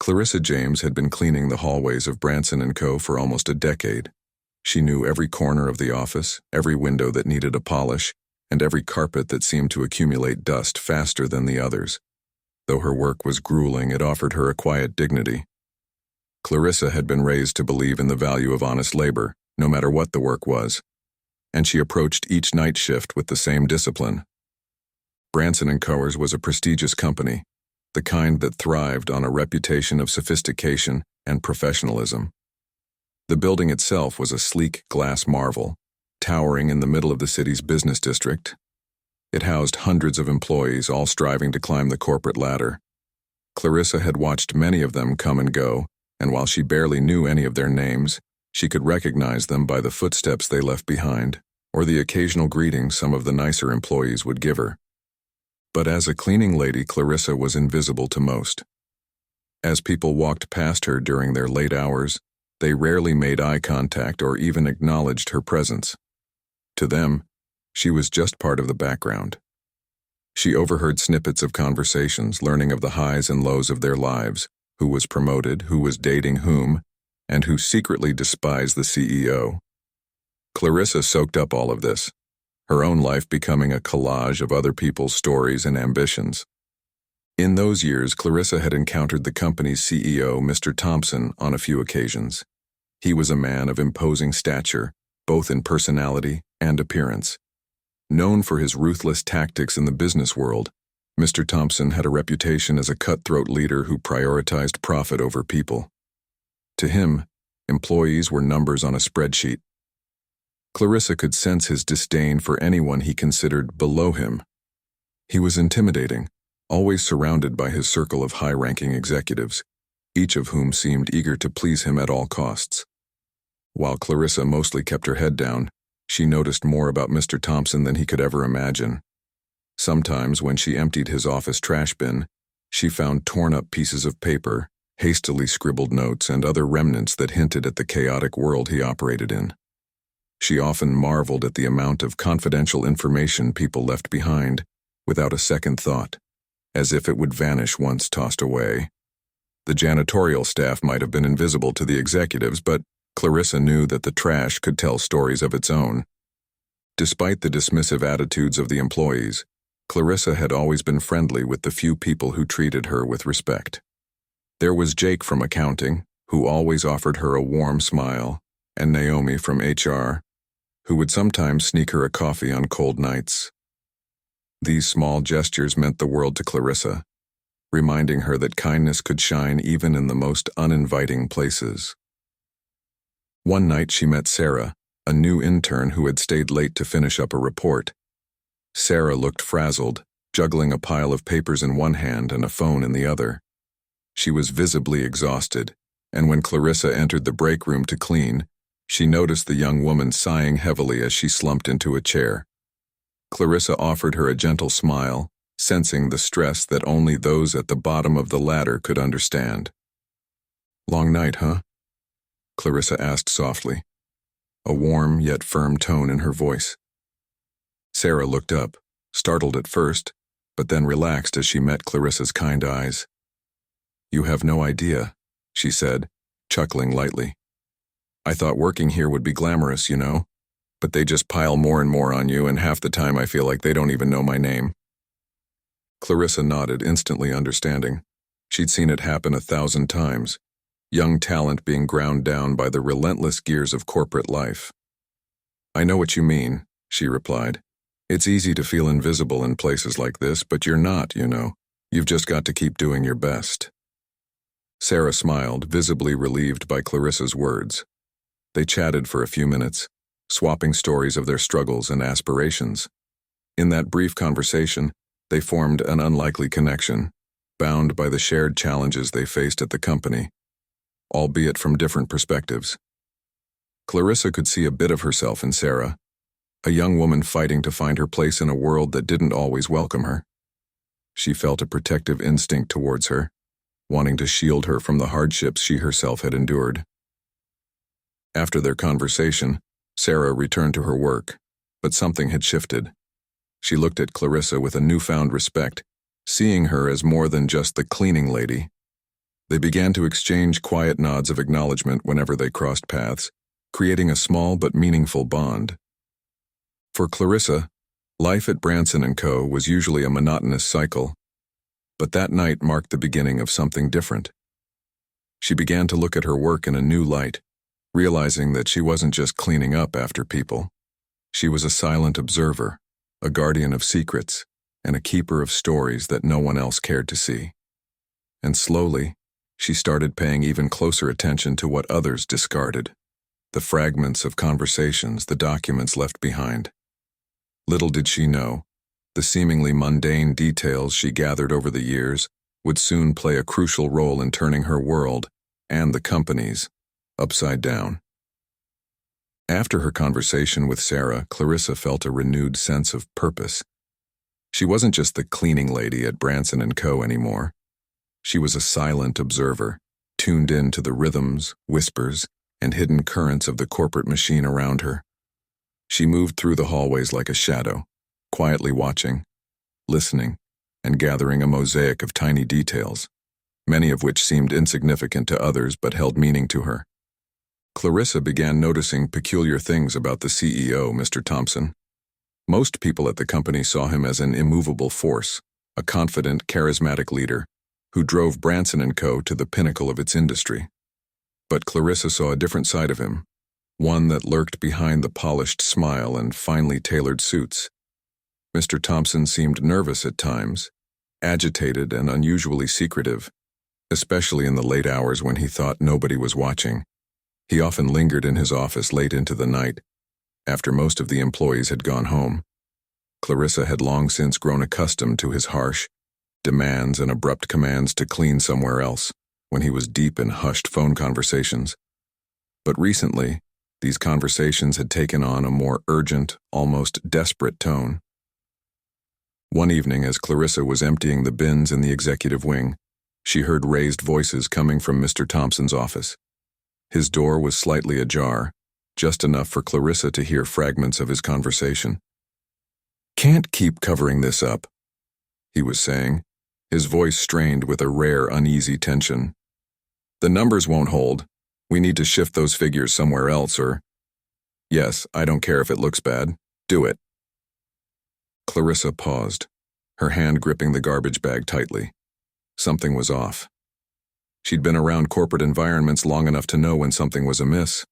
Clarissa James had been cleaning the hallways of Branson & Co. for almost a decade. She knew every corner of the office, every window that needed a polish, and every carpet that seemed to accumulate dust faster than the others. Though her work was grueling, it offered her a quiet dignity. Clarissa had been raised to believe in the value of honest labor, no matter what the work was, and she approached each night shift with the same discipline. Branson & Co.'s was a prestigious company, the kind that thrived on a reputation of sophistication and professionalism. The building itself was a sleek glass marvel, towering in the middle of the city's business district. It housed hundreds of employees, all striving to climb the corporate ladder. Clarissa had watched many of them come and go, and while she barely knew any of their names, she could recognize them by the footsteps they left behind, or the occasional greeting some of the nicer employees would give her. But as a cleaning lady, Clarissa was invisible to most. As people walked past her during their late hours, they rarely made eye contact or even acknowledged her presence. To them, she was just part of the background. She overheard snippets of conversations, learning of the highs and lows of their lives, who was promoted, who was dating whom, and who secretly despised the CEO. Clarissa soaked up all of this, her own life becoming a collage of other people's stories and ambitions. In those years, Clarissa had encountered the company's CEO, Mr. Thompson, on a few occasions. He was a man of imposing stature, both in personality and appearance. Known for his ruthless tactics in the business world, Mr. Thompson had a reputation as a cutthroat leader who prioritized profit over people. To him, employees were numbers on a spreadsheet. Clarissa could sense his disdain for anyone he considered below him. He was intimidating, always surrounded by his circle of high-ranking executives, each of whom seemed eager to please him at all costs. While Clarissa mostly kept her head down, she noticed more about Mr. Thompson than he could ever imagine. Sometimes, when she emptied his office trash bin, she found torn-up pieces of paper, hastily scribbled notes, and other remnants that hinted at the chaotic world he operated in. She often marveled at the amount of confidential information people left behind, without a second thought, as if it would vanish once tossed away. The janitorial staff might have been invisible to the executives, but Clarissa knew that the trash could tell stories of its own. Despite the dismissive attitudes of the employees, Clarissa had always been friendly with the few people who treated her with respect. There was Jake from accounting, who always offered her a warm smile, and Naomi from HR, who would sometimes sneak her a coffee on cold nights. These small gestures meant the world to Clarissa, reminding her that kindness could shine even in the most uninviting places. One night she met Sarah, a new intern who had stayed late to finish up a report. Sarah looked frazzled, juggling a pile of papers in one hand and a phone in the other. She was visibly exhausted, and when Clarissa entered the break room to clean, she noticed the young woman sighing heavily as she slumped into a chair. Clarissa offered her a gentle smile, sensing the stress that only those at the bottom of the ladder could understand. "Long night, huh?" Clarissa asked softly, a warm yet firm tone in her voice. Sarah looked up, startled at first, but then relaxed as she met Clarissa's kind eyes. "You have no idea," she said, chuckling lightly. "I thought working here would be glamorous, you know, but they just pile more and more on you, and half the time I feel like they don't even know my name." Clarissa nodded, instantly understanding. She'd seen it happen 1,000 times, young talent being ground down by the relentless gears of corporate life. "I know what you mean," she replied. "It's easy to feel invisible in places like this, but you're not, you know. You've just got to keep doing your best." Sarah smiled, visibly relieved by Clarissa's words. They chatted for a few minutes, swapping stories of their struggles and aspirations. In that brief conversation, they formed an unlikely connection, bound by the shared challenges they faced at the company, albeit from different perspectives. Clarissa could see a bit of herself in Sarah, a young woman fighting to find her place in a world that didn't always welcome her. She felt a protective instinct towards her, wanting to shield her from the hardships she herself had endured. After their conversation, Sarah returned to her work, but something had shifted. She looked at Clarissa with a newfound respect, seeing her as more than just the cleaning lady. They began to exchange quiet nods of acknowledgement whenever they crossed paths, creating a small but meaningful bond. For Clarissa, life at Branson & Co. was usually a monotonous cycle, but that night marked the beginning of something different. She began to look at her work in a new light, realizing that she wasn't just cleaning up after people. She was a silent observer, a guardian of secrets, and a keeper of stories that no one else cared to see. And slowly, she started paying even closer attention to what others discarded, the fragments of conversations, the documents left behind. Little did she know, the seemingly mundane details she gathered over the years would soon play a crucial role in turning her world, and the company's, upside down. After her conversation with Sarah, Clarissa felt a renewed sense of purpose. She wasn't just the cleaning lady at Branson & Co. anymore. She was a silent observer, tuned in to the rhythms, whispers, and hidden currents of the corporate machine around her. She moved through the hallways like a shadow, quietly watching, listening, and gathering a mosaic of tiny details, many of which seemed insignificant to others but held meaning to her. Clarissa began noticing peculiar things about the CEO, Mr. Thompson. Most people at the company saw him as an immovable force, a confident, charismatic leader who drove Branson & Co. to the pinnacle of its industry. But Clarissa saw a different side of him, one that lurked behind the polished smile and finely tailored suits. Mr. Thompson seemed nervous at times, agitated and unusually secretive, especially in the late hours when he thought nobody was watching. He often lingered in his office late into the night, after most of the employees had gone home. Clarissa had long since grown accustomed to his harsh demands and abrupt commands to clean somewhere else when he was deep in hushed phone conversations. But recently, these conversations had taken on a more urgent, almost desperate tone. One evening, as Clarissa was emptying the bins in the executive wing, she heard raised voices coming from Mr. Thompson's office. His door was slightly ajar, just enough for Clarissa to hear fragments of his conversation. "Can't keep covering this up," he was saying, his voice strained with a rare uneasy tension. "The numbers won't hold. We need to shift those figures somewhere else or... Yes, I don't care if it looks bad. Do it." Clarissa paused, her hand gripping the garbage bag tightly. Something was off. She'd been around corporate environments long enough to know when something was amiss.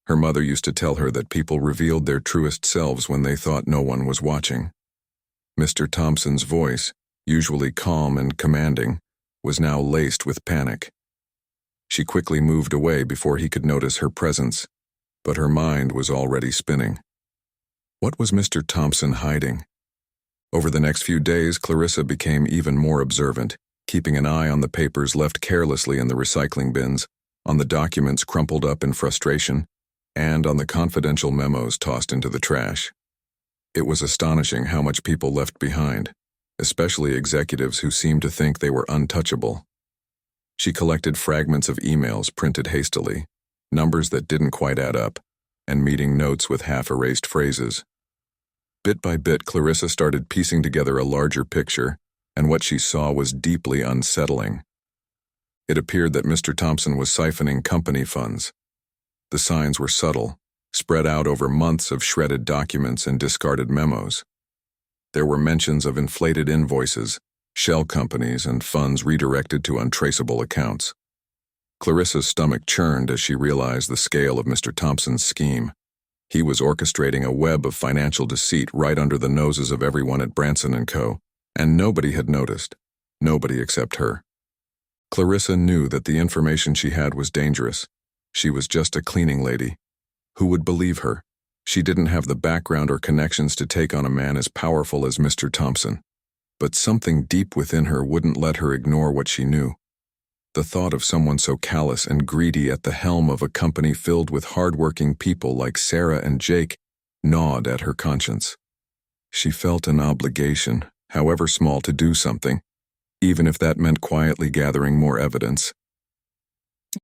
Her mother used to tell her that people revealed their truest selves when they thought no one was watching. Mr. Thompson's voice, usually calm and commanding, was now laced with panic. She quickly moved away before he could notice her presence, but her mind was already spinning. What was Mr. Thompson hiding? Over the next few days, Clarissa became even more observant, keeping an eye on the papers left carelessly in the recycling bins, on the documents crumpled up in frustration, and on the confidential memos tossed into the trash. It was astonishing how much people left behind, especially executives who seemed to think they were untouchable. She collected fragments of emails printed hastily, numbers that didn't quite add up, and meeting notes with half-erased phrases. Bit by bit, Clarissa started piecing together a larger picture, and what she saw was deeply unsettling. It appeared that Mr. Thompson was siphoning company funds. The signs were subtle, spread out over months of shredded documents and discarded memos. There were mentions of inflated invoices, shell companies, and funds redirected to untraceable accounts. Clarissa's stomach churned as she realized the scale of Mr. Thompson's scheme. He was orchestrating a web of financial deceit right under the noses of everyone at Branson & Co., and nobody had noticed. Nobody except her. Clarissa knew that the information she had was dangerous. She was just a cleaning lady. Who would believe her? She didn't have the background or connections to take on a man as powerful as Mr. Thompson. But something deep within her wouldn't let her ignore what she knew. The thought of someone so callous and greedy at the helm of a company filled with hard-working people like Sarah and Jake gnawed at her conscience. She felt an obligation, however small, to do something, even if that meant quietly gathering more evidence.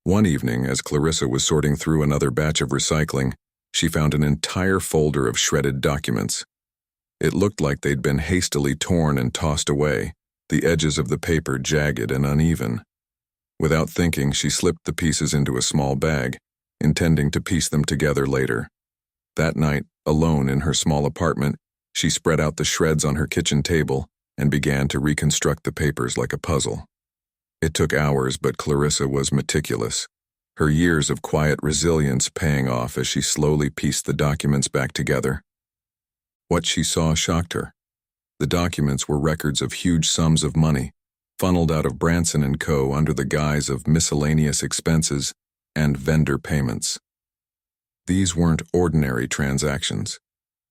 One evening, as Clarissa was sorting through another batch of recycling, she found an entire folder of shredded documents. It looked like they'd been hastily torn and tossed away, the edges of the paper jagged and uneven. Without thinking, she slipped the pieces into a small bag, intending to piece them together later. That night, alone in her small apartment, she spread out the shreds on her kitchen table and began to reconstruct the papers like a puzzle. It took hours, but Clarissa was meticulous, her years of quiet resilience paying off as she slowly pieced the documents back together. What she saw shocked her. The documents were records of huge sums of money, funneled out of Branson & Co. under the guise of miscellaneous expenses and vendor payments. These weren't ordinary transactions.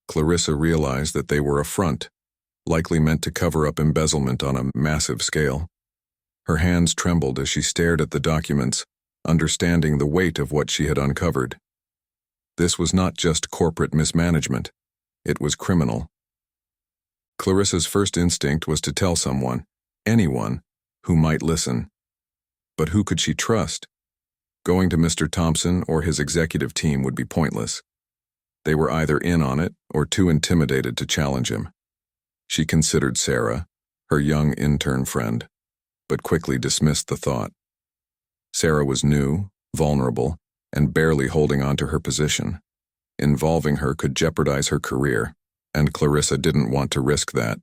Clarissa realized that they were a front, likely meant to cover up embezzlement on a massive scale. Her hands trembled as she stared at the documents, understanding the weight of what she had uncovered. This was not just corporate mismanagement. It was criminal. Clarissa's first instinct was to tell someone, anyone, who might listen. But who could she trust? Going to Mr. Thompson or his executive team would be pointless. They were either in on it or too intimidated to challenge him. She considered Sarah, her young intern friend, but quickly dismissed the thought. Sarah was new, vulnerable, and barely holding on to her position. Involving her could jeopardize her career, and Clarissa didn't want to risk that.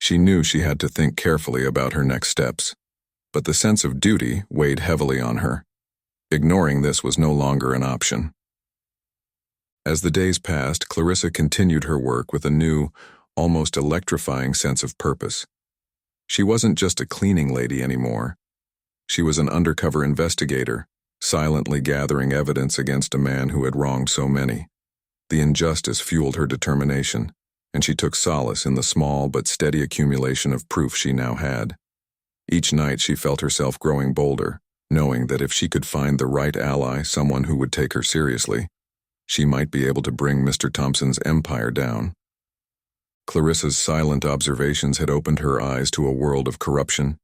She knew she had to think carefully about her next steps, but the sense of duty weighed heavily on her. Ignoring this was no longer an option. As the days passed, Clarissa continued her work with a new, almost electrifying sense of purpose. She wasn't just a cleaning lady anymore. She was an undercover investigator, silently gathering evidence against a man who had wronged so many. The injustice fueled her determination, and she took solace in the small but steady accumulation of proof she now had. Each night she felt herself growing bolder, knowing that if she could find the right ally, someone who would take her seriously, she might be able to bring Mr. Thompson's empire down. Clarissa's silent observations had opened her eyes to a world of corruption,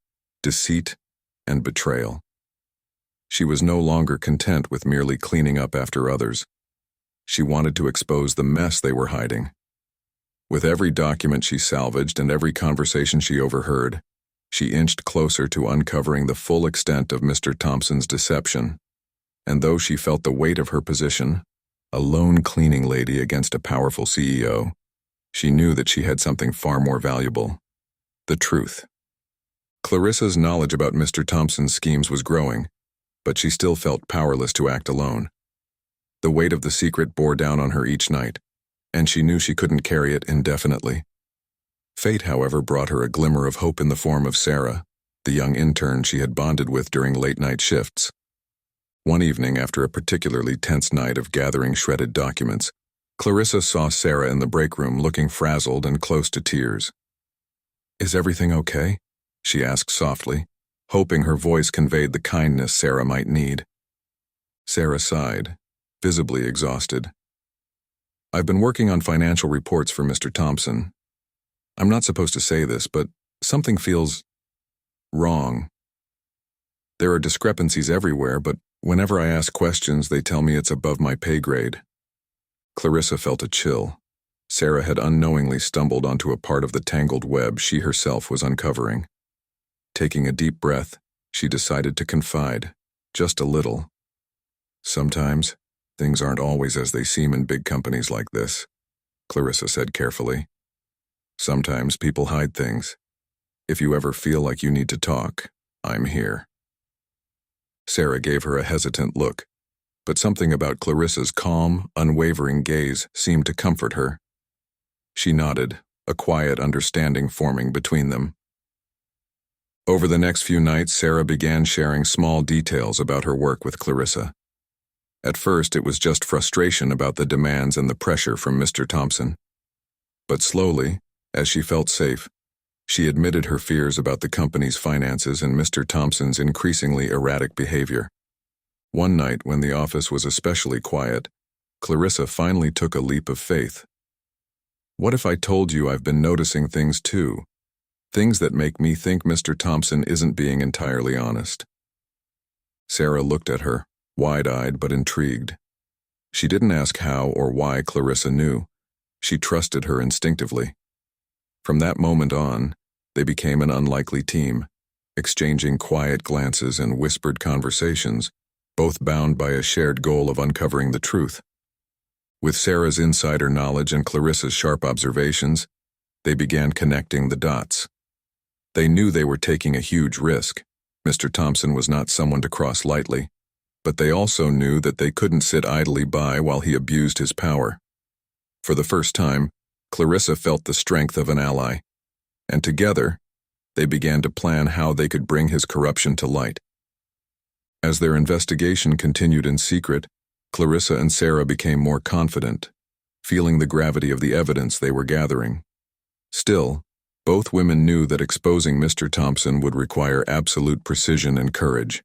deceit, and betrayal. She was no longer content with merely cleaning up after others. She wanted to expose the mess they were hiding. With every document she salvaged and every conversation she overheard, she inched closer to uncovering the full extent of Mr. Thompson's deception. And though she felt the weight of her position, a lone cleaning lady against a powerful CEO, she knew that she had something far more valuable: the truth. Clarissa's knowledge about Mr. Thompson's schemes was growing, but she still felt powerless to act alone. The weight of the secret bore down on her each night, and she knew she couldn't carry it indefinitely. Fate, however, brought her a glimmer of hope in the form of Sarah, the young intern she had bonded with during late-night shifts. One evening, after a particularly tense night of gathering shredded documents, Clarissa saw Sarah in the break room looking frazzled and close to tears. "Is everything okay?" she asked softly, hoping her voice conveyed the kindness Sarah might need. Sarah sighed, visibly exhausted. "I've been working on financial reports for Mr. Thompson. I'm not supposed to say this, but something feels wrong. There are discrepancies everywhere, but whenever I ask questions, they tell me it's above my pay grade." Clarissa felt a chill. Sarah had unknowingly stumbled onto a part of the tangled web she herself was uncovering. Taking a deep breath, she decided to confide, just a little. "Sometimes, things aren't always as they seem in big companies like this," Clarissa said carefully. "Sometimes people hide things. If you ever feel like you need to talk, I'm here." Sarah gave her a hesitant look, but something about Clarissa's calm, unwavering gaze seemed to comfort her. She nodded, a quiet understanding forming between them. Over the next few nights, Sarah began sharing small details about her work with Clarissa. At first, it was just frustration about the demands and the pressure from Mr. Thompson. But slowly, as she felt safe, she admitted her fears about the company's finances and Mr. Thompson's increasingly erratic behavior. One night, when the office was especially quiet, Clarissa finally took a leap of faith. "What if I told you I've been noticing things too? Things that make me think Mr. Thompson isn't being entirely honest." Sarah looked at her, wide-eyed but intrigued. She didn't ask how or why Clarissa knew. She trusted her instinctively. From that moment on, they became an unlikely team, exchanging quiet glances and whispered conversations, both bound by a shared goal of uncovering the truth. With Sarah's insider knowledge and Clarissa's sharp observations, they began connecting the dots. They knew they were taking a huge risk. Mr. Thompson was not someone to cross lightly, but they also knew that they couldn't sit idly by while he abused his power. For the first time, Clarissa felt the strength of an ally, and together, they began to plan how they could bring his corruption to light. As their investigation continued in secret, Clarissa and Sarah became more confident, feeling the gravity of the evidence they were gathering. Still, both women knew that exposing Mr. Thompson would require absolute precision and courage.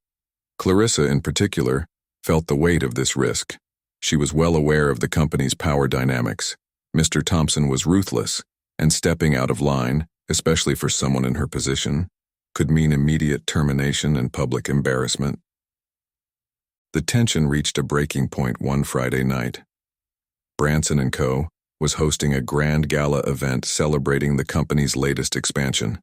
Clarissa, in particular, felt the weight of this risk. She was well aware of the company's power dynamics. Mr. Thompson was ruthless, and stepping out of line, especially for someone in her position, could mean immediate termination and public embarrassment. The tension reached a breaking point one Friday night. Branson & Co. was hosting a grand gala event celebrating the company's latest expansion.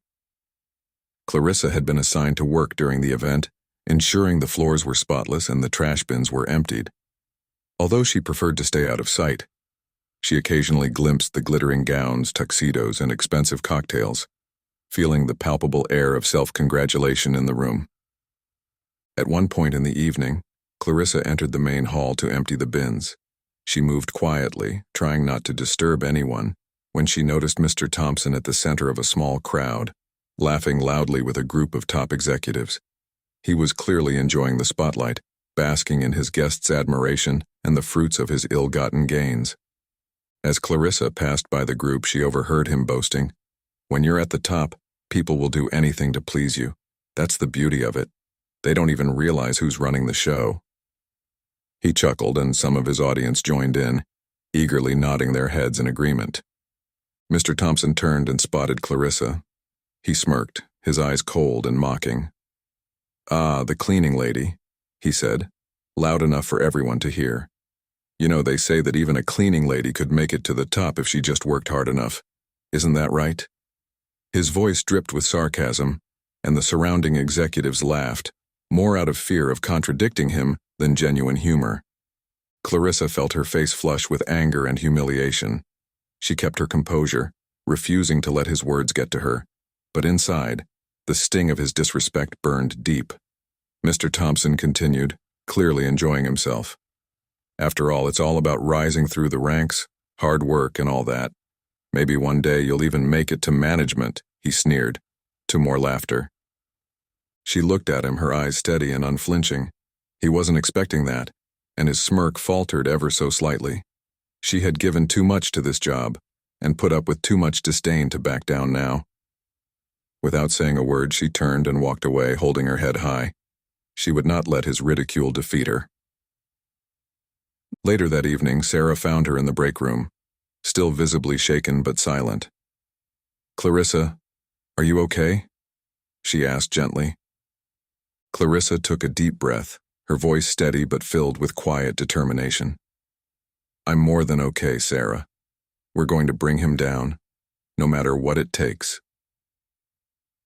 Clarissa had been assigned to work during the event, ensuring the floors were spotless and the trash bins were emptied. Although she preferred to stay out of sight, she occasionally glimpsed the glittering gowns, tuxedos, and expensive cocktails, feeling the palpable air of self-congratulation in the room. At one point in the evening, Clarissa entered the main hall to empty the bins. She moved quietly, trying not to disturb anyone, when she noticed Mr. Thompson at the center of a small crowd, laughing loudly with a group of top executives. He was clearly enjoying the spotlight, basking in his guests' admiration and the fruits of his ill-gotten gains. As Clarissa passed by the group, she overheard him boasting, "When you're at the top, people will do anything to please you. That's the beauty of it. They don't even realize who's running the show." He chuckled, and some of his audience joined in, eagerly nodding their heads in agreement. Mr. Thompson turned and spotted Clarissa. He smirked, his eyes cold and mocking. "Ah, the cleaning lady," he said, loud enough for everyone to hear. "You know, they say that even a cleaning lady could make it to the top if she just worked hard enough. Isn't that right?" His voice dripped with sarcasm, and the surrounding executives laughed, more out of fear of contradicting him than genuine humor. Clarissa felt her face flush with anger and humiliation. She kept her composure, refusing to let his words get to her, but inside, the sting of his disrespect burned deep. Mr. Thompson continued, clearly enjoying himself. "After all, it's all about rising through the ranks, hard work and all that. Maybe one day you'll even make it to management," he sneered, to more laughter. She looked at him, her eyes steady and unflinching. He wasn't expecting that, and his smirk faltered ever so slightly. She had given too much to this job, and put up with too much disdain to back down now. Without saying a word, she turned and walked away, holding her head high. She would not let his ridicule defeat her. Later that evening, Sarah found her in the break room, still visibly shaken but silent. "Clarissa, are you okay?" she asked gently. Clarissa took a deep breath, her voice steady but filled with quiet determination. "I'm more than okay, Sarah. We're going to bring him down, no matter what it takes."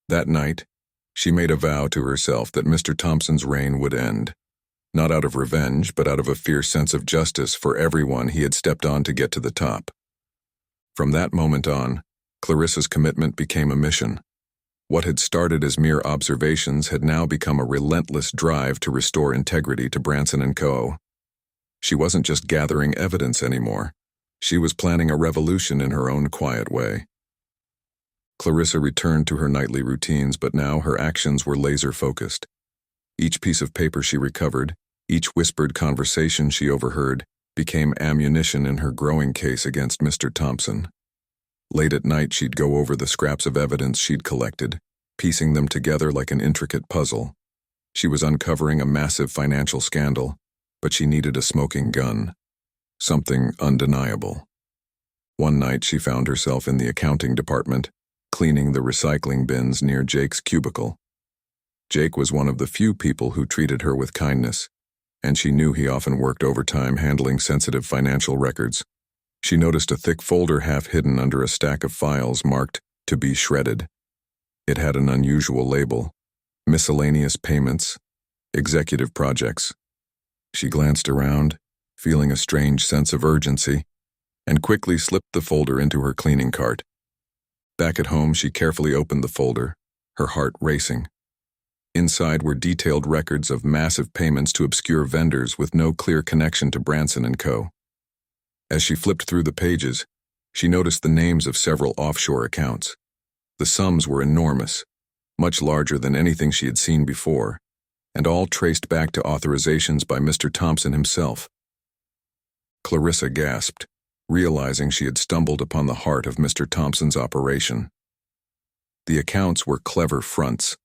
That night, she made a vow to herself that Mr. Thompson's reign would end, not out of revenge, but out of a fierce sense of justice for everyone he had stepped on to get to the top. From that moment on, Clarissa's commitment became a mission. What had started as mere observations had now become a relentless drive to restore integrity to Branson & Co. She wasn't just gathering evidence anymore. She was planning a revolution in her own quiet way. Clarissa returned to her nightly routines, but now her actions were laser-focused. Each piece of paper she recovered, each whispered conversation she overheard, became ammunition in her growing case against Mr. Thompson. Late at night, she'd go over the scraps of evidence she'd collected, piecing them together like an intricate puzzle. She was uncovering a massive financial scandal, but she needed a smoking gun. Something undeniable. One night, she found herself in the accounting department, cleaning the recycling bins near Jake's cubicle. Jake was one of the few people who treated her with kindness, and she knew he often worked overtime handling sensitive financial records. She noticed a thick folder half hidden under a stack of files marked "to be shredded." It had an unusual label, Miscellaneous payments, executive projects. She glanced around, feeling a strange sense of urgency, and quickly slipped the folder into her cleaning cart. Back at home, she carefully opened the folder, her heart racing. Inside were detailed records of massive payments to obscure vendors with no clear connection to Branson & Co. As she flipped through the pages, she noticed the names of several offshore accounts. The sums were enormous, much larger than anything she had seen before, and all traced back to authorizations by Mr. Thompson himself. Clarissa gasped, realizing she had stumbled upon the heart of Mr. Thompson's operation. The accounts were clever fronts,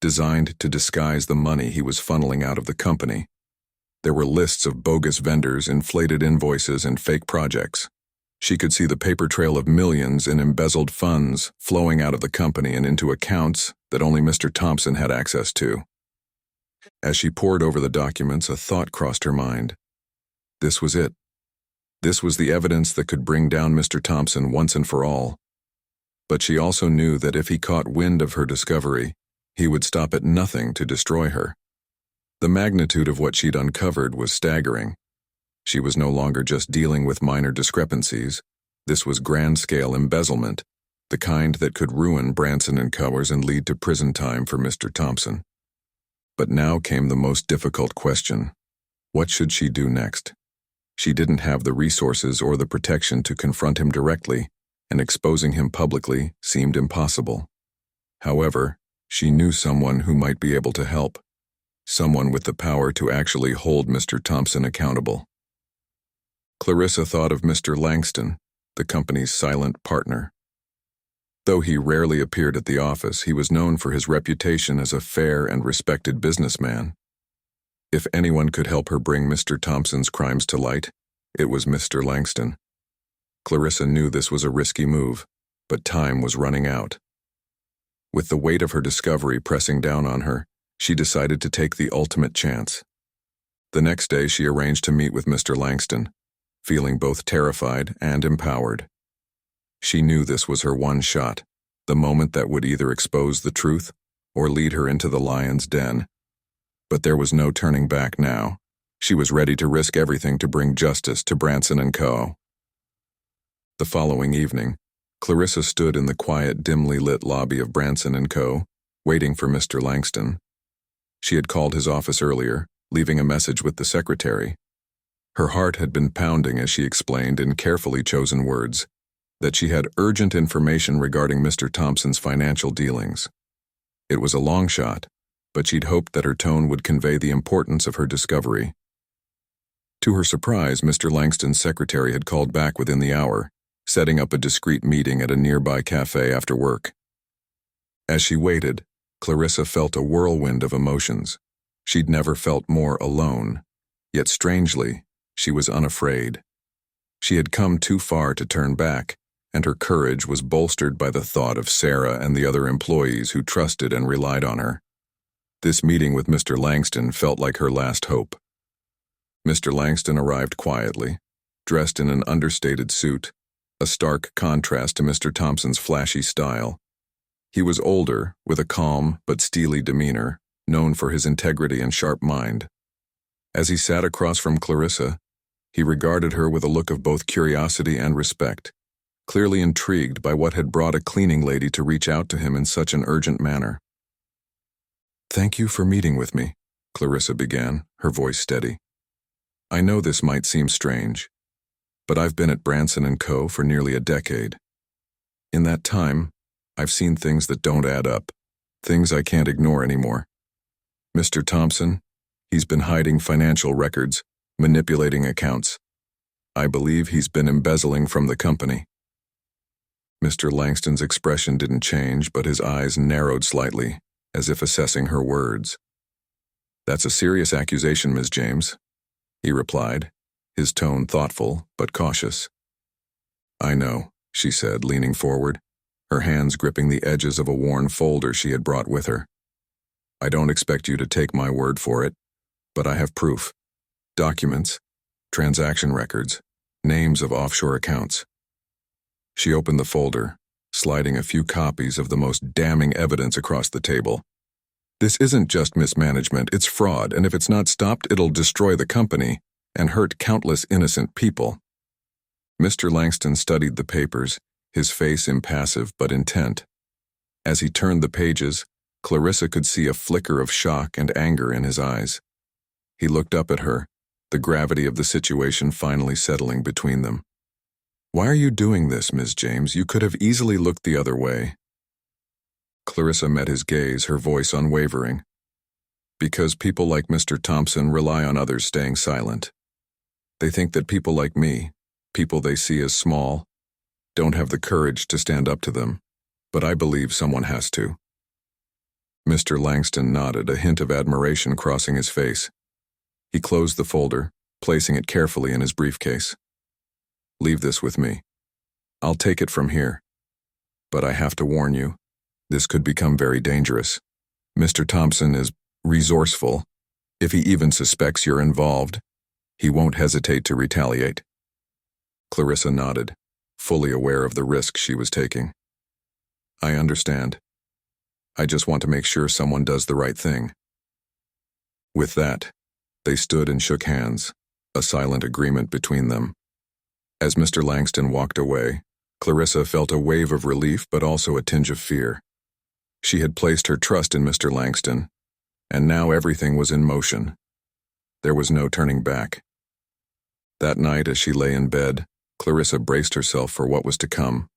designed to disguise the money he was funneling out of the company. There were lists of bogus vendors, inflated invoices, and fake projects. She could see the paper trail of millions in embezzled funds flowing out of the company and into accounts that only Mr. Thompson had access to. As she pored over the documents, a thought crossed her mind. This was it. This was the evidence that could bring down Mr. Thompson once and for all. But she also knew that if he caught wind of her discovery, he would stop at nothing to destroy her. The magnitude of what she'd uncovered was staggering. She was no longer just dealing with minor discrepancies. This was grand-scale embezzlement, the kind that could ruin Branson & Cowers and lead to prison time for Mr. Thompson. But now came the most difficult question. What should she do next? She didn't have the resources or the protection to confront him directly, and exposing him publicly seemed impossible. However, she knew someone who might be able to help. Someone with the power to actually hold Mr. Thompson accountable. Clarissa thought of Mr. Langston, the company's silent partner. Though he rarely appeared at the office, he was known for his reputation as a fair and respected businessman. If anyone could help her bring Mr. Thompson's crimes to light, it was Mr. Langston. Clarissa knew this was a risky move, but time was running out. With the weight of her discovery pressing down on her, she decided to take the ultimate chance. The next day, she arranged to meet with Mr. Langston, feeling both terrified and empowered. She knew this was her one shot, the moment that would either expose the truth or lead her into the lion's den. But there was no turning back now. She was ready to risk everything to bring justice to Branson & Co. The following evening, Clarissa stood in the quiet, dimly lit lobby of Branson & Co., waiting for Mr. Langston. She had called his office earlier, leaving a message with the secretary. Her heart had been pounding as she explained in carefully chosen words that she had urgent information regarding Mr. Thompson's financial dealings. It was a long shot, but she'd hoped that her tone would convey the importance of her discovery. To her surprise, Mr. Langston's secretary had called back within the hour, setting up a discreet meeting at a nearby cafe after work. As she waited, Clarissa felt a whirlwind of emotions. She'd never felt more alone, yet strangely, she was unafraid. She had come too far to turn back, and her courage was bolstered by the thought of Sarah and the other employees who trusted and relied on her. This meeting with Mr. Langston felt like her last hope. Mr. Langston arrived quietly, dressed in an understated suit, a stark contrast to Mr. Thompson's flashy style. He was older, with a calm but steely demeanor, known for his integrity and sharp mind. As he sat across from Clarissa, he regarded her with a look of both curiosity and respect, clearly intrigued by what had brought a cleaning lady to reach out to him in such an urgent manner. "Thank you for meeting with me," Clarissa began, her voice steady. "I know this might seem strange, but I've been at Branson & Co. for nearly a decade. In that time, I've seen things that don't add up, things I can't ignore anymore. Mr. Thompson, he's been hiding financial records, manipulating accounts. I believe he's been embezzling from the company." Mr. Langston's expression didn't change, but his eyes narrowed slightly, as if assessing her words. "That's a serious accusation, Ms. James," he replied, his tone thoughtful but cautious. "I know," she said, leaning forward, her hands gripping the edges of a worn folder she had brought with her. "I don't expect you to take my word for it, but I have proof. Documents, transaction records, names of offshore accounts." She opened the folder, sliding a few copies of the most damning evidence across the table. This isn't just mismanagement, it's fraud, and if it's not stopped, it'll destroy the company and hurt countless innocent people. Mr. Langston studied the papers, his face impassive but intent. As he turned the pages, Clarissa could see a flicker of shock and anger in his eyes. He looked up at her, the gravity of the situation finally settling between them. "Why are you doing this, Ms. James? You could have easily looked the other way." Clarissa met his gaze, her voice unwavering. "Because people like Mr. Thompson rely on others staying silent. They think that people like me, people they see as small, don't have the courage to stand up to them, but I believe someone has to." Mr. Langston nodded, a hint of admiration crossing his face. He closed the folder, placing it carefully in his briefcase. "Leave this with me. I'll take it from here. But I have to warn you, this could become very dangerous. Mr. Thompson is resourceful. If he even suspects you're involved, he won't hesitate to retaliate." Clarissa nodded, fully aware of the risk she was taking. "I understand. I just want to make sure someone does the right thing." With that, they stood and shook hands, a silent agreement between them. As Mr. Langston walked away, Clarissa felt a wave of relief but also a tinge of fear. She had placed her trust in Mr. Langston, and now everything was in motion. There was no turning back. That night, as she lay in bed, Clarissa braced herself for what was to come.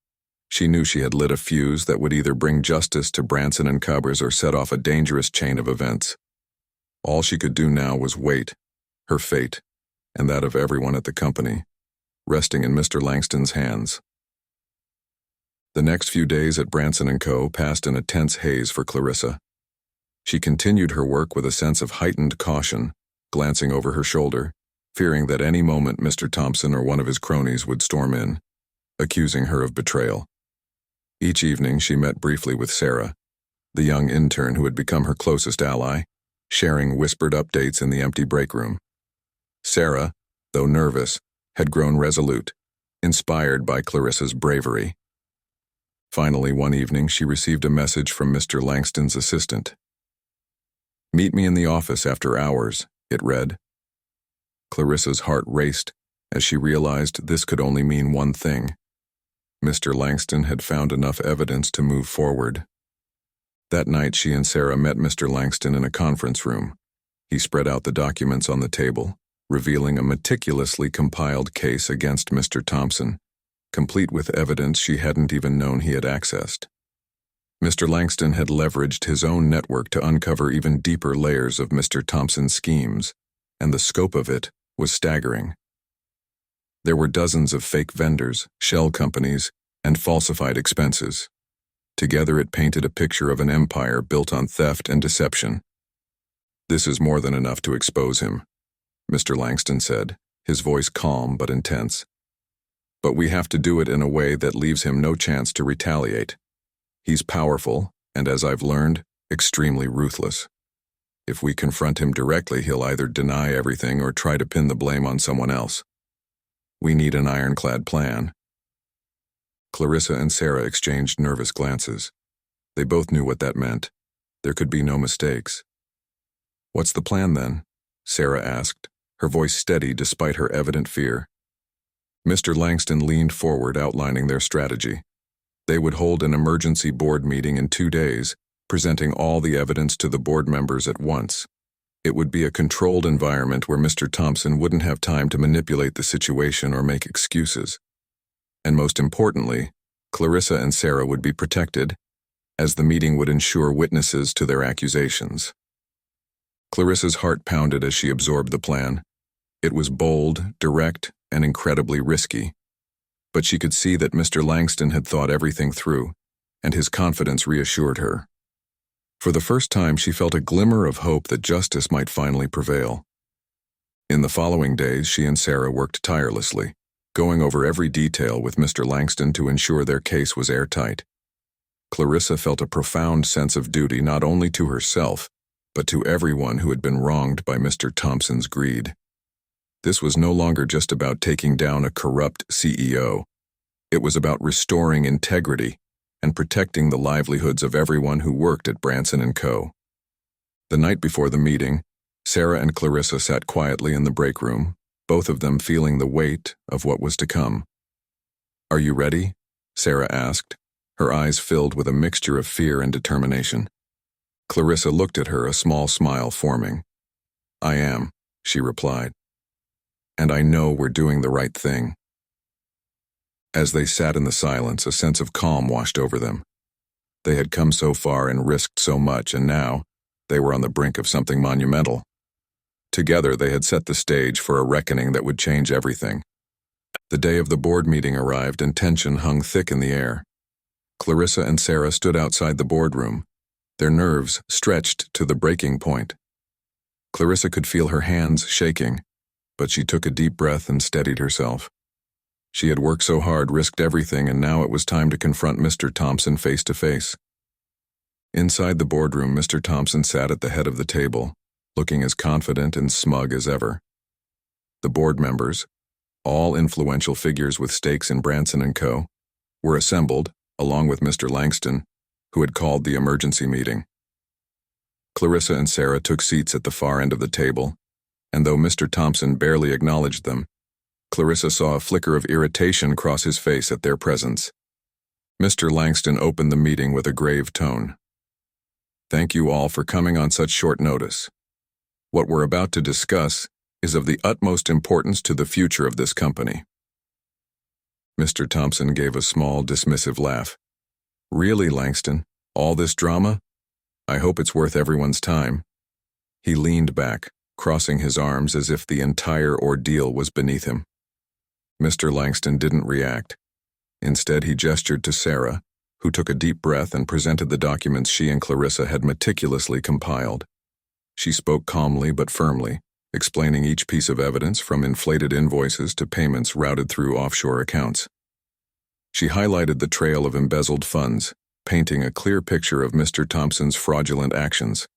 She knew she had lit a fuse that would either bring justice to Branson and Cubbers or set off a dangerous chain of events. All she could do now was wait, her fate, and that of everyone at the company, resting in Mr. Langston's hands. The next few days at Branson & Co. passed in a tense haze for Clarissa. She continued her work with a sense of heightened caution, glancing over her shoulder, fearing that any moment Mr. Thompson or one of his cronies would storm in, accusing her of betrayal. Each evening she met briefly with Sarah, the young intern who had become her closest ally, sharing whispered updates in the empty break room. Sarah, though nervous, had grown resolute, inspired by Clarissa's bravery. Finally, one evening, she received a message from Mr. Langston's assistant. "Meet me in the office after hours," it read. Clarissa's heart raced as she realized this could only mean one thing. Mr. Langston had found enough evidence to move forward. That night, she and Sarah met Mr. Langston in a conference room. He spread out the documents on the table, revealing a meticulously compiled case against Mr. Thompson, complete with evidence she hadn't even known he had accessed. Mr. Langston had leveraged his own network to uncover even deeper layers of Mr. Thompson's schemes, and the scope of it was staggering. There were dozens of fake vendors, shell companies, and falsified expenses. Together it painted a picture of an empire built on theft and deception. "This is more than enough to expose him," Mr. Langston said, his voice calm but intense. "But we have to do it in a way that leaves him no chance to retaliate. He's powerful, and as I've learned, extremely ruthless. If we confront him directly, he'll either deny everything or try to pin the blame on someone else. We need an ironclad plan." Clarissa and Sarah exchanged nervous glances. They both knew what that meant. There could be no mistakes. "What's the plan, then?" Sarah asked, her voice steady despite her evident fear. Mr. Langston leaned forward, outlining their strategy. They would hold an emergency board meeting in 2 days, presenting all the evidence to the board members at once. It would be a controlled environment where Mr. Thompson wouldn't have time to manipulate the situation or make excuses. And most importantly, Clarissa and Sarah would be protected, as the meeting would ensure witnesses to their accusations. Clarissa's heart pounded as she absorbed the plan. It was bold, direct, and incredibly risky. But she could see that Mr. Langston had thought everything through, and his confidence reassured her. For the first time, she felt a glimmer of hope that justice might finally prevail. In the following days, she and Sarah worked tirelessly, going over every detail with Mr. Langston to ensure their case was airtight. Clarissa felt a profound sense of duty not only to herself, but to everyone who had been wronged by Mr. Thompson's greed. This was no longer just about taking down a corrupt CEO. It was about restoring integrity and protecting the livelihoods of everyone who worked at Branson & Co. The night before the meeting, Sarah and Clarissa sat quietly in the break room, both of them feeling the weight of what was to come. "Are you ready?" Sarah asked, her eyes filled with a mixture of fear and determination. Clarissa looked at her, a small smile forming. "I am," she replied. "And I know we're doing the right thing." As they sat in the silence, a sense of calm washed over them. They had come so far and risked so much, and now they were on the brink of something monumental. Together, they had set the stage for a reckoning that would change everything. The day of the board meeting arrived and tension hung thick in the air. Clarissa and Sarah stood outside the boardroom, their nerves stretched to the breaking point. Clarissa could feel her hands shaking, but she took a deep breath and steadied herself. She had worked so hard, risked everything, and now it was time to confront Mr. Thompson face to face. Inside the boardroom, Mr. Thompson sat at the head of the table, looking as confident and smug as ever. The board members, all influential figures with stakes in Branson & Co., were assembled, along with Mr. Langston, who had called the emergency meeting. Clarissa and Sarah took seats at the far end of the table, and though Mr. Thompson barely acknowledged them, Clarissa saw a flicker of irritation cross his face at their presence. Mr. Langston opened the meeting with a grave tone. "Thank you all for coming on such short notice. What we're about to discuss is of the utmost importance to the future of this company." Mr. Thompson gave a small, dismissive laugh. "Really, Langston? All this drama? I hope it's worth everyone's time." He leaned back, crossing his arms as if the entire ordeal was beneath him. Mr. Langston didn't react. Instead, he gestured to Sarah, who took a deep breath and presented the documents she and Clarissa had meticulously compiled. She spoke calmly but firmly, explaining each piece of evidence from inflated invoices to payments routed through offshore accounts. She highlighted the trail of embezzled funds, painting a clear picture of Mr. Thompson's fraudulent actions.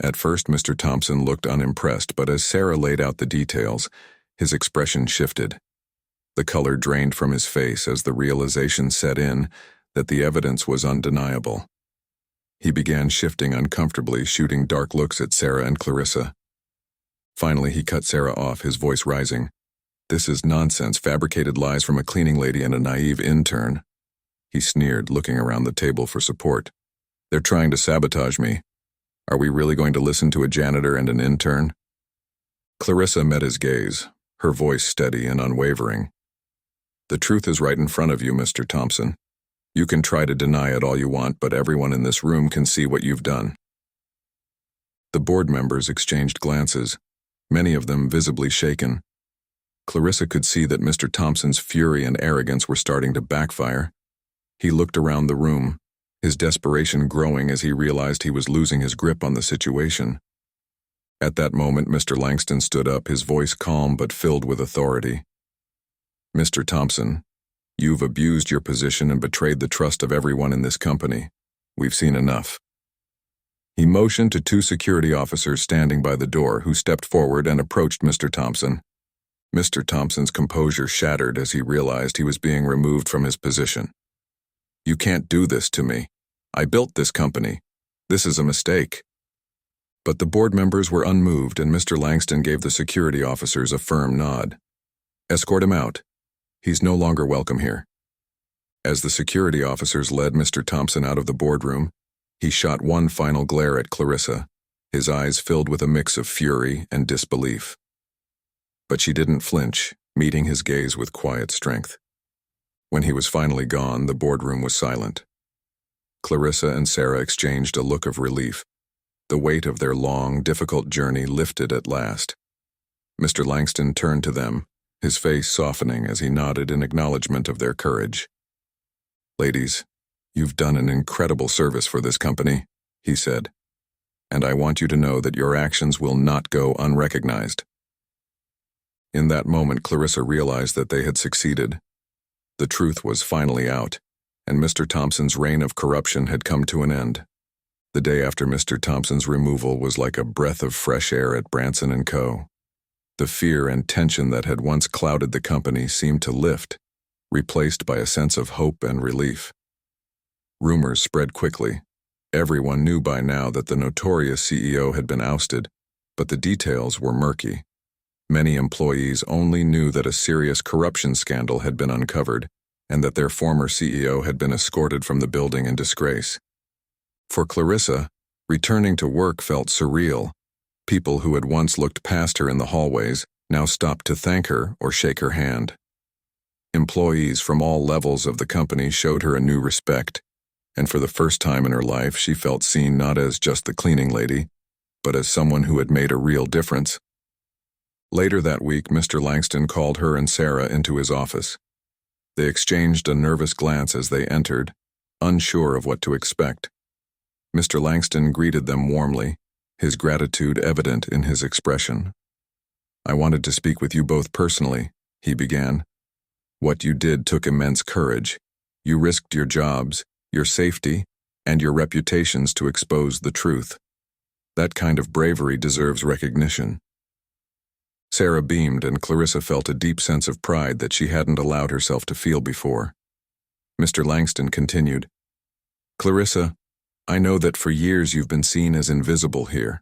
At first, Mr. Thompson looked unimpressed, but as Sarah laid out the details, his expression shifted. The color drained from his face as the realization set in that the evidence was undeniable. He began shifting uncomfortably, shooting dark looks at Sarah and Clarissa. Finally, he cut Sarah off, his voice rising. "This is nonsense, fabricated lies from a cleaning lady and a naive intern." He sneered, looking around the table for support. "They're trying to sabotage me. Are we really going to listen to a janitor and an intern?" Clarissa met his gaze, her voice steady and unwavering. "The truth is right in front of you, Mr. Thompson. You can try to deny it all you want, but everyone in this room can see what you've done." The board members exchanged glances, many of them visibly shaken. Clarissa could see that Mr. Thompson's fury and arrogance were starting to backfire. He looked around the room, his desperation growing as he realized he was losing his grip on the situation. At that moment, Mr. Langston stood up, his voice calm but filled with authority. "Mr. Thompson, you've abused your position and betrayed the trust of everyone in this company. We've seen enough." He motioned to two security officers standing by the door, who stepped forward and approached Mr. Thompson. Mr. Thompson's composure shattered as he realized he was being removed from his position. "You can't do this to me. I built this company. This is a mistake." But the board members were unmoved, and Mr. Langston gave the security officers a firm nod. "Escort him out. He's no longer welcome here." As the security officers led Mr. Thompson out of the boardroom, he shot one final glare at Clarissa, his eyes filled with a mix of fury and disbelief. But she didn't flinch, meeting his gaze with quiet strength. When he was finally gone, the boardroom was silent. Clarissa and Sarah exchanged a look of relief. The weight of their long, difficult journey lifted at last. Mr. Langston turned to them, his face softening as he nodded in acknowledgement of their courage. "Ladies, you've done an incredible service for this company," he said, "and I want you to know that your actions will not go unrecognized." In that moment, Clarissa realized that they had succeeded. The truth was finally out, and Mr. Thompson's reign of corruption had come to an end. The day after Mr. Thompson's removal was like a breath of fresh air at Branson & Co. The fear and tension that had once clouded the company seemed to lift, replaced by a sense of hope and relief. Rumors spread quickly. Everyone knew by now that the notorious CEO had been ousted, but the details were murky. Many employees only knew that a serious corruption scandal had been uncovered and that their former CEO had been escorted from the building in disgrace. For Clarissa, returning to work felt surreal. People who had once looked past her in the hallways now stopped to thank her or shake her hand. Employees from all levels of the company showed her a new respect, and for the first time in her life she felt seen not as just the cleaning lady, but as someone who had made a real difference. Later that week, Mr. Langston called her and Sarah into his office. They exchanged a nervous glance as they entered, unsure of what to expect. Mr. Langston greeted them warmly, his gratitude evident in his expression. "I wanted to speak with you both personally," he began. "What you did took immense courage. You risked your jobs, your safety, and your reputations to expose the truth. That kind of bravery deserves recognition." Sarah beamed, and Clarissa felt a deep sense of pride that she hadn't allowed herself to feel before. Mr. Langston continued, "Clarissa, I know that for years you've been seen as invisible here,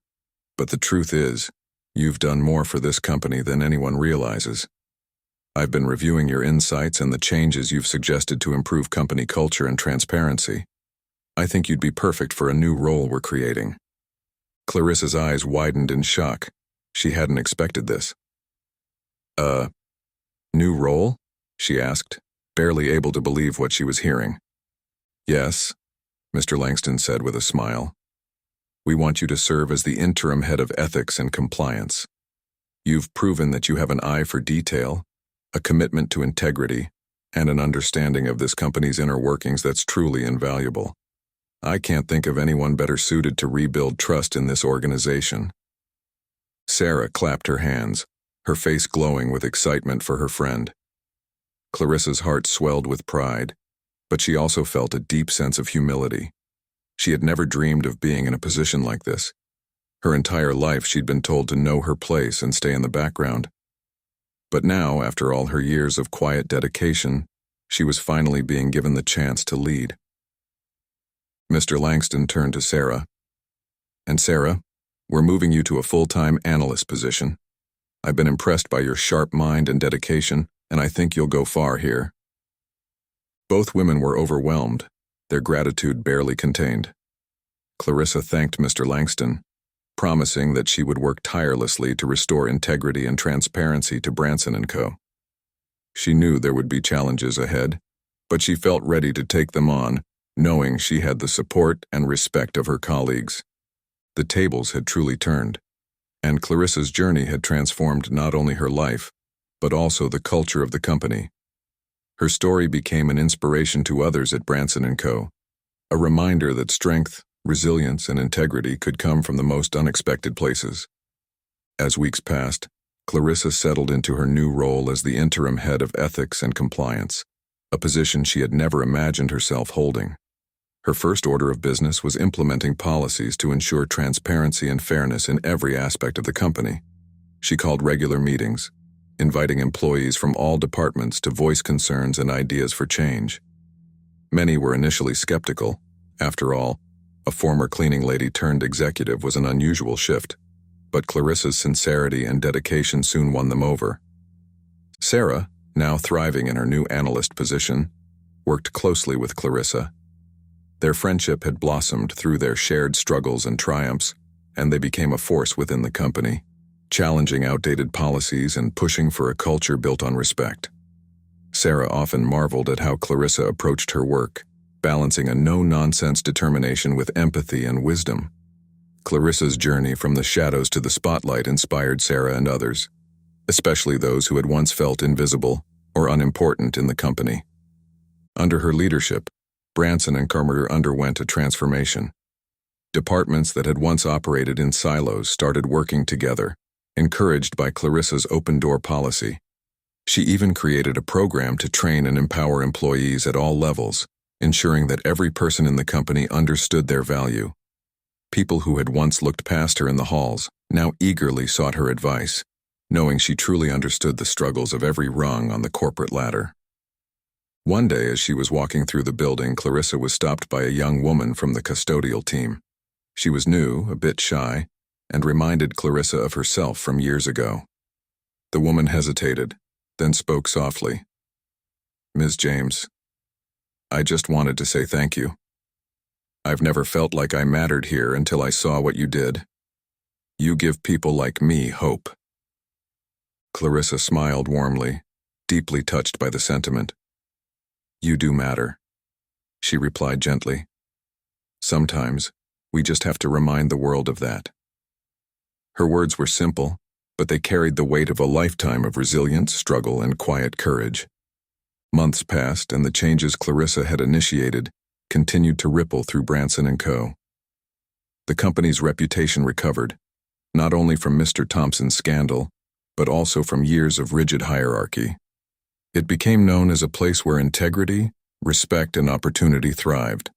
but the truth is, you've done more for this company than anyone realizes. I've been reviewing your insights and the changes you've suggested to improve company culture and transparency. I think you'd be perfect for a new role we're creating." Clarissa's eyes widened in shock. She hadn't expected this. New role?" she asked, barely able to believe what she was hearing. "Yes," Mr. Langston said with a smile. "We want you to serve as the interim head of ethics and compliance. You've proven that you have an eye for detail, a commitment to integrity, and an understanding of this company's inner workings that's truly invaluable. I can't think of anyone better suited to rebuild trust in this organization." Sarah clapped her hands, her face glowing with excitement for her friend. Clarissa's heart swelled with pride, but she also felt a deep sense of humility. She had never dreamed of being in a position like this. Her entire life she'd been told to know her place and stay in the background. But now, after all her years of quiet dedication, she was finally being given the chance to lead. Mr. Langston turned to Sarah. "And Sarah, we're moving you to a full-time analyst position. I've been impressed by your sharp mind and dedication, and I think you'll go far here." Both women were overwhelmed, their gratitude barely contained. Clarissa thanked Mr. Langston, promising that she would work tirelessly to restore integrity and transparency to Branson & Co. She knew there would be challenges ahead, but she felt ready to take them on, knowing she had the support and respect of her colleagues. The tables had truly turned, and Clarissa's journey had transformed not only her life, but also the culture of the company. Her story became an inspiration to others at Branson & Co., a reminder that strength, resilience, and integrity could come from the most unexpected places. As weeks passed, Clarissa settled into her new role as the interim head of ethics and compliance, a position she had never imagined herself holding. Her first order of business was implementing policies to ensure transparency and fairness in every aspect of the company. She called regular meetings, inviting employees from all departments to voice concerns and ideas for change. Many were initially skeptical. After all, a former cleaning lady turned executive was an unusual shift, but Clarissa's sincerity and dedication soon won them over. Sarah, now thriving in her new analyst position, worked closely with Clarissa. Their friendship had blossomed through their shared struggles and triumphs, and they became a force within the company, challenging outdated policies and pushing for a culture built on respect. Sarah often marveled at how Clarissa approached her work, balancing a no-nonsense determination with empathy and wisdom. Clarissa's journey from the shadows to the spotlight inspired Sarah and others, especially those who had once felt invisible or unimportant in the company. Under her leadership, Branson & Co. underwent a transformation. Departments that had once operated in silos started working together, encouraged by Clarissa's open-door policy. She even created a program to train and empower employees at all levels, ensuring that every person in the company understood their value. People who had once looked past her in the halls now eagerly sought her advice, knowing she truly understood the struggles of every rung on the corporate ladder. One day, as she was walking through the building, Clarissa was stopped by a young woman from the custodial team. She was new, a bit shy, and reminded Clarissa of herself from years ago. The woman hesitated, then spoke softly. "Ms. James, I just wanted to say thank you. I've never felt like I mattered here until I saw what you did. You give people like me hope." Clarissa smiled warmly, deeply touched by the sentiment. "You do matter," she replied gently. "Sometimes, we just have to remind the world of that." Her words were simple, but they carried the weight of a lifetime of resilience, struggle, and quiet courage. Months passed, and the changes Clarissa had initiated continued to ripple through Branson & Co. The company's reputation recovered, not only from Mr. Thompson's scandal, but also from years of rigid hierarchy. It became known as a place where integrity, respect, and opportunity thrived.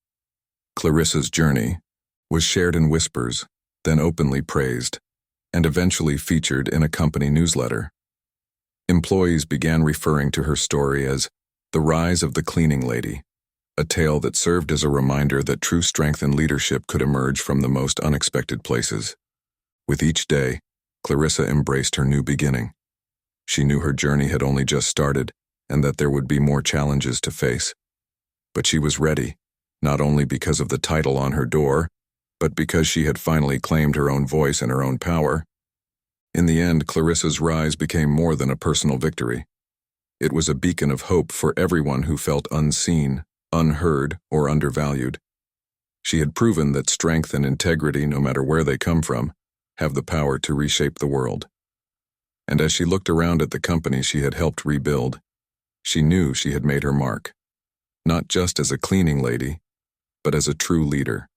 Clarissa's journey was shared in whispers, then openly praised, and eventually featured in a company newsletter. Employees began referring to her story as the rise of the cleaning lady, a tale that served as a reminder that true strength and leadership could emerge from the most unexpected places. With each day, Clarissa embraced her new beginning. She knew her journey had only just started and that there would be more challenges to face. But she was ready, not only because of the title on her door, but because she had finally claimed her own voice and her own power. In the end, Clarissa's rise became more than a personal victory. It was a beacon of hope for everyone who felt unseen, unheard, or undervalued. She had proven that strength and integrity, no matter where they come from, have the power to reshape the world. And as she looked around at the company she had helped rebuild, she knew she had made her mark, not just as a cleaning lady, but as a true leader.